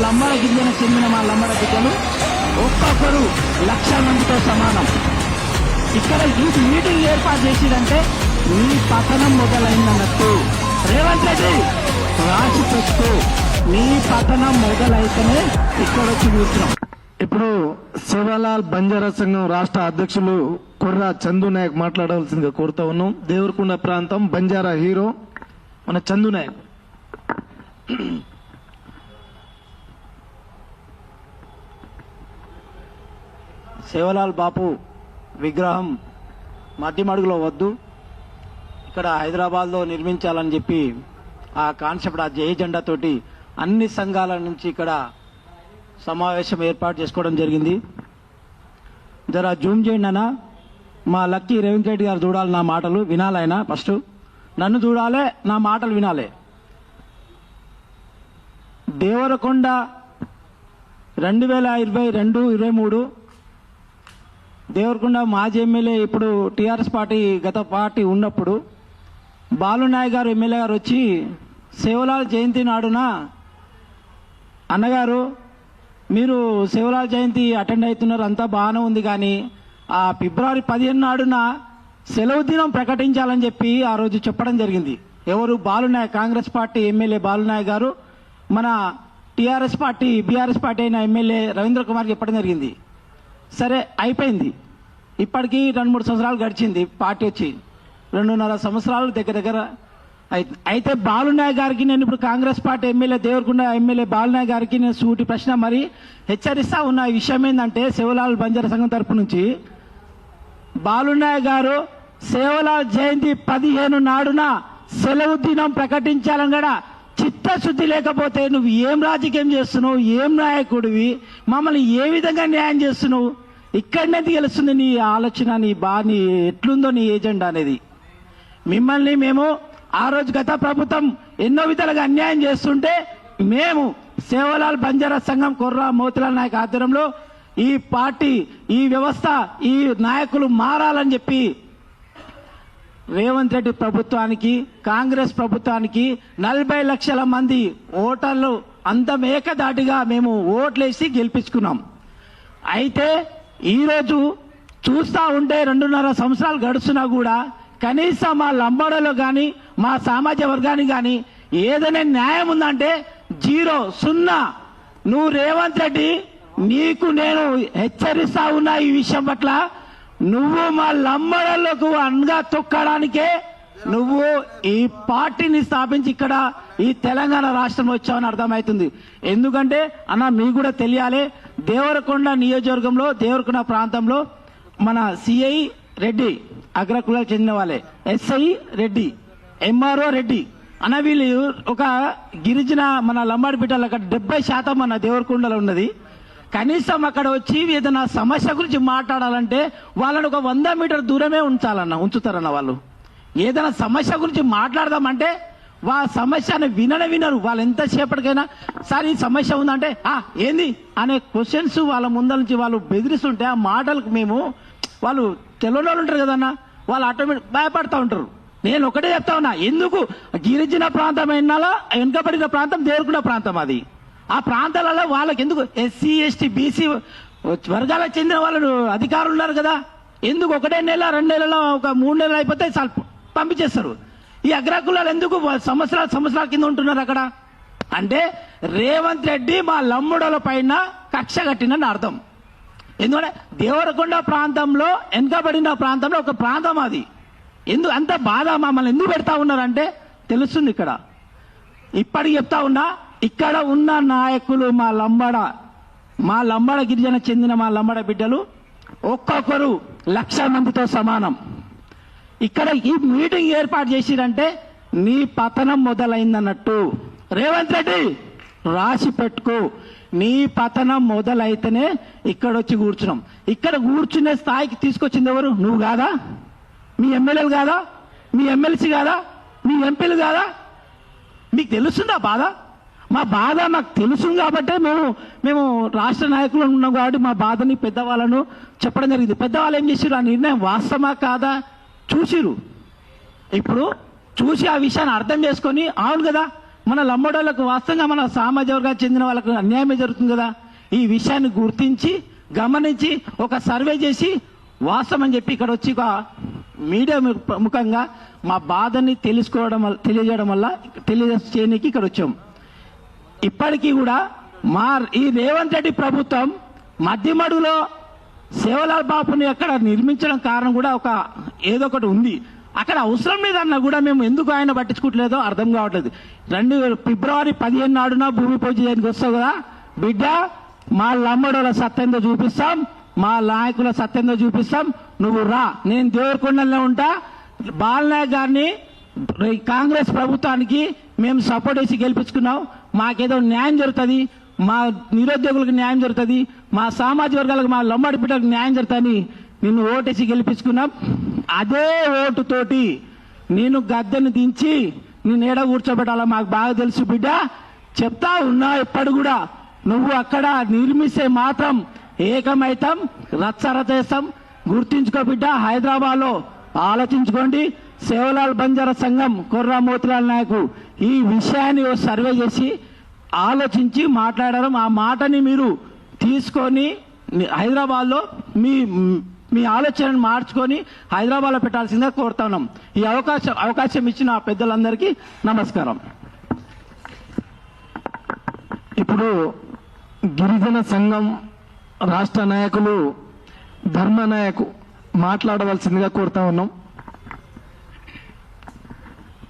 లంబాడ గిరిజన చెందిన మా లంబాడ బిడ్డలు ఒక్కొక్కరు 1,00,000 మందితో సమానం. ఇక్కడ ఈ మీటింగ్ ఏర్పాటు చేసిరంటే నీ పతనం మొదలైందన్నట్టు. రేవంత్ రెడ్డి రాసి పెట్టు, నీ పతనం మొదలైతేనే ఇక్కడ వచ్చి కూర్చున్నాం. ఇప్పుడు సేవాలాల్ బంజారా సంఘం రాష్ట్ర అధ్యక్షులు కుర్రా చందు నాయక్ మాట్లాడాల్సిందిగా కోరుతా ఉన్నాం. దేవరకొండ ప్రాంతం బంజారా హీరో మన చందు నాయక్. సేవలాల్ బాపు విగ్రహం మధ్యమడుగులో వద్దు, ఇక్కడ హైదరాబాద్లో నిర్మించాలని చెప్పి ఆ కాన్సెప్ట్, ఆ జయ జెండా తోటి అన్ని సంఘాల నుంచి ఇక్కడ సమావేశం ఏర్పాటు చేసుకోవడం జరిగింది. జరా జూమ్ చేయండి అన్న. మా లక్కీ రేవంత్ రెడ్డి గారు చూడాలి, నా మాటలు వినాలైనా. ఫస్ట్ నన్ను చూడాలి, నా మాటలు వినాలి. దేవరకొండ 2022-23 దేవరకొండ మాజీ ఎమ్మెల్యే, ఇప్పుడు టీఆర్ఎస్ పార్టీ గత పార్టీ ఉన్నప్పుడు బాలునాయక్ గారు ఎమ్మెల్యే గారు వచ్చి సేవలాల్ జయంతి నాడున అన్నగారు మీరు సేవలాల్ జయంతి అటెండ్ అవుతున్నారు, అంతా బాగానే ఉంది, కానీ ఆ ఫిబ్రవరి 15 నాడున సెలవు దినం ప్రకటించాలని చెప్పి ఆ రోజు చెప్పడం జరిగింది. ఎవరు? బాలునాయక్, కాంగ్రెస్ పార్టీ ఎమ్మెల్యే బాలునాయక్ గారు మన టీఆర్ఎస్ పార్టీ బీఆర్ఎస్ పార్టీ అయిన ఎమ్మెల్యే రవీంద్ర కుమార్ చెప్పడం జరిగింది. సరే అయిపోయింది. ఇప్పటికీ 2-3 సంవత్సరాలు గడిచింది, పార్టీ వచ్చి 2.5 సంవత్సరాలు దగ్గర అయితే బాలునాయక్ గారికి నేను ఇప్పుడు Congress party MLA, Devarakonda MLA Balunayak గారికి నేను సూటి ప్రశ్న మరి హెచ్చరిస్తా ఉన్న విషయం ఏంటంటే, సేవలాల్ బంజారా సంఘం తరపు నుంచి బాలునాయక్ గారు సేవలాల్ జయంతి 15 నాడున సెలవు దినం ప్రకటించాలని కూడా చిత్తశుద్ధి లేకపోతే నువ్వు ఏం రాజకీయం చేస్తున్నావు, ఏం నాయకుడివి, మమ్మల్ని ఏ విధంగా న్యాయం చేస్తున్నావు? ఇక్కడనే తెలుస్తుంది నీ ఆలోచన, నీ ఎట్లుందో నీ ఏజెండా అనేది. మిమ్మల్ని మేము ఆ రోజు గత ప్రభుత్వం ఎన్నో విధాలుగా అన్యాయం చేస్తుంటే మేము సేవలాల్ బంజారా సంఘం కుర్రా మోతిలాల్ నాయక్ ఆధ్వర్యంలో ఈ పార్టీ, ఈ వ్యవస్థ, ఈ నాయకులు మారాలని చెప్పి రేవంత్ రెడ్డి ప్రభుత్వానికి, కాంగ్రెస్ ప్రభుత్వానికి 40 లక్షల మంది ఓటర్లు అందం ఏకదాటిగా మేము ఓట్లేసి గెలిపించుకున్నాం. అయితే ఈరోజు చూస్తూ ఉంటే 2.5 సంవత్సరాలు గడుస్తున్నా కూడా కనీసం మా లంబాడలో కానీ మా సామాజిక వర్గానికి కానీ ఏదైనా న్యాయం ఉందంటే 0, 0. నువ్వు రేవంత్ రెడ్డి, నీకు నేను హెచ్చరిస్తా ఉన్నా ఈ విషయం పట్ల. నువ్వు మా లంబాడలకు అనగా తొక్కడానికే నువ్వు ఈ పార్టీని స్థాపించి ఇక్కడ ఈ తెలంగాణ రాష్ట్రంలో వచ్చావని అర్థమవుతుంది. ఎందుకంటే అన్న మీకు కూడా తెలియాలి, దేవరకొండ నియోజకవర్గంలో, దేవరకొండ ప్రాంతంలో మన సిఐ రెడ్డి అగ్రకులాలకు చెందిన వాళ్ళే, ఎస్ఐ రెడ్డి, ఎంఆర్ఓ రెడ్డి అన్న, వీళ్ళు ఒక గిరిజన మన లంబాడి బిడ్డలు అక్కడ 70% మన దేవరకొండలో ఉన్నది. కనీసం అక్కడ వచ్చి ఏదైనా సమస్య గురించి మాట్లాడాలంటే వాళ్ళని ఒక 100 మీటర్ దూరమే ఉంచుతారన్న. వాళ్ళు ఏదైనా సమస్య గురించి మాట్లాడదామంటే సమస్యను వినరు. వాళ్ళు ఎంతసేపటికైనా సార్ ఈ సమస్య ఉందంటే ఏంది అనే క్వశ్చన్స్ వాళ్ళ ముందర నుంచి వాళ్ళు బెదిరిస్తుంటే ఆ మాటలకు మేము, వాళ్ళు తెలియని వాళ్ళు ఉంటారు కదన్న, వాళ్ళు ఆటోమేటిక్ భయపడతా ఉంటారు. నేను ఒకటే చెప్తా ఉన్నా, ఎందుకు గిరిజన ప్రాంతం అయినా వెనుకబడిన ప్రాంతం దేవరకొండ ప్రాంతం, అది ఆ ప్రాంతాలలో వాళ్ళకి ఎందుకు ఎస్సీ ఎస్టీ బీసీ వర్గాలకు చెందిన వాళ్ళు అధికారులు ఉన్నారు కదా, ఎందుకు 1 నెల 2 నెలలో ఒక 3 నెలలు అయిపోతే పంపించేస్తారు. ఈ అగ్రకులాలు ఎందుకు సంవత్సరాల కింద ఉంటున్నారు అక్కడ అంటే రేవంత్ రెడ్డి మా లంబుడల పైన కక్ష కట్టినని అర్థం. ఎందుకంటే దేవరకొండ ప్రాంతంలో వెనుకబడిన ప్రాంతంలో ఒక ప్రాంతం అది. ఎందుకు అంత బాధ మమ్మల్ని ఎందుకు పెడతా ఉన్నారంటే తెలుస్తుంది. ఇక్కడ ఇప్పటికి చెప్తా ఉన్నా, ఇక్కడ ఉన్న నాయకులు మా లంబాడ గిరిజన చెందిన మా లంబాడ బిడ్డలు ఒక్కొక్కరు 1,00,000 మందితో సమానం. ఇక్కడ ఈ మీటింగ్ ఏర్పాటు చేసిరంటే నీ పతనం మొదలైందన్నట్టు. రేవంత్ రెడ్డి రాసి పెట్టుకో, నీ పతనం మొదలైతేనే ఇక్కడ వచ్చి కూర్చున్నాం. ఇక్కడ కూర్చునే స్థాయికి తీసుకొచ్చింది ఎవరు? నువ్వు కాదా? మీ ఎమ్మెల్యేలు కాదా? మీ ఎమ్మెల్సీ కాదా? మీ ఎంపీలు కాదా? మీకు తెలుస్తుందా బాధ? మా బాధ మాకు తెలుసు కాబట్టి మేము రాష్ట్ర నాయకులు ఉన్నాం కాబట్టి మా బాధని పెద్దవాళ్ళను చెప్పడం జరిగింది. పెద్దవాళ్ళు ఏం చేసిరు, ఆ నిర్ణయం వాస్తవమా కాదా చూసిరు. ఇప్పుడు చూసి ఆ విషయాన్ని అర్థం చేసుకొని అవును కదా మన లంబడోళ్లకు వాస్తవంగా మన సామాజిక వర్గానికి చెందిన వాళ్ళకు అన్యాయమే జరుగుతుంది కదా. ఈ విషయాన్ని గుర్తించి గమనించి ఒక సర్వే చేసి వాస్తవం అని చెప్పి ఇక్కడ వచ్చి ఒక మీడియా ముఖంగా మా బాధని తెలియజేయడం వల్ల తెలియజేయడానికి ఇక్కడ వచ్చాం. ఇప్పటికీ కూడా ఈ రేవంత్ రెడ్డి ప్రభుత్వం మధ్యమడుగులో సేవలాల్ బాపుని అక్కడ నిర్మించడం కారణం కూడా ఏదో ఒకటి ఉంది. అక్కడ అవసరం లేదన్నా కూడా మేము ఎందుకు ఆయన పట్టించుకోవట్లేదో అర్థం కావట్లేదు. ఫిబ్రవరి 15 నాడున భూమి పూజ చేయడానికి వస్తావు కదా బిడ్డ, మా లంబడోల సత్యంతో చూపిస్తాం, మా నాయకుల సత్యంతో చూపిస్తాం, నువ్వు రా, నేను దేవరకొండలో ఉంటా. బాలనాయక్ గారిని కాంగ్రెస్ ప్రభుత్వానికి మేము సపోర్ట్ చేసి గెలిపించుకున్నాం, మాకేదో న్యాయం జరుగుతుంది, మా నిరుద్యోగులకు న్యాయం జరుగుతుంది, మా సామాజిక వర్గాలకు మా లంబాడి బిడ్డలకు న్యాయం జరుగుతుంది నిన్ను ఓటేసి గెలిపించుకున్నాం. అదే ఓటుతోటి నేను గద్దెను దించి నేను ఏడ కూర్చోబెట్టాలా మాకు బాగా తెలుసు బిడ్డ, చెప్తా ఉన్నా. ఎప్పుడు కూడా నువ్వు అక్కడ నిర్మిస్తే మాత్రం ఏకమైతం, రచ్చరచ చేస్తాం. గుర్తించుకో బిడ్డ, హైదరాబాద్ లో ఆలోచించుకోండి. సేవలాల్ బంజారా సంఘం కొర్రా మోతిలాల్ నాయకు ఈ విషయాన్ని సర్వే చేసి ఆలోచించి మాట్లాడడం, ఆ మాటని మీరు తీసుకొని హైదరాబాద్ లో మీ ఆలోచనను మార్చుకొని హైదరాబాద్ లో పెట్టాల్సిందిగా కోరుతున్నాం. ఈ అవకాశం ఇచ్చిన పెద్దలందరికీ నమస్కారం. ఇప్పుడు గిరిజన సంఘం రాష్ట్ర నాయకులు ధర్మనాయకు మాట్లాడవలసిందిగా కోరుతా ఉన్నాం.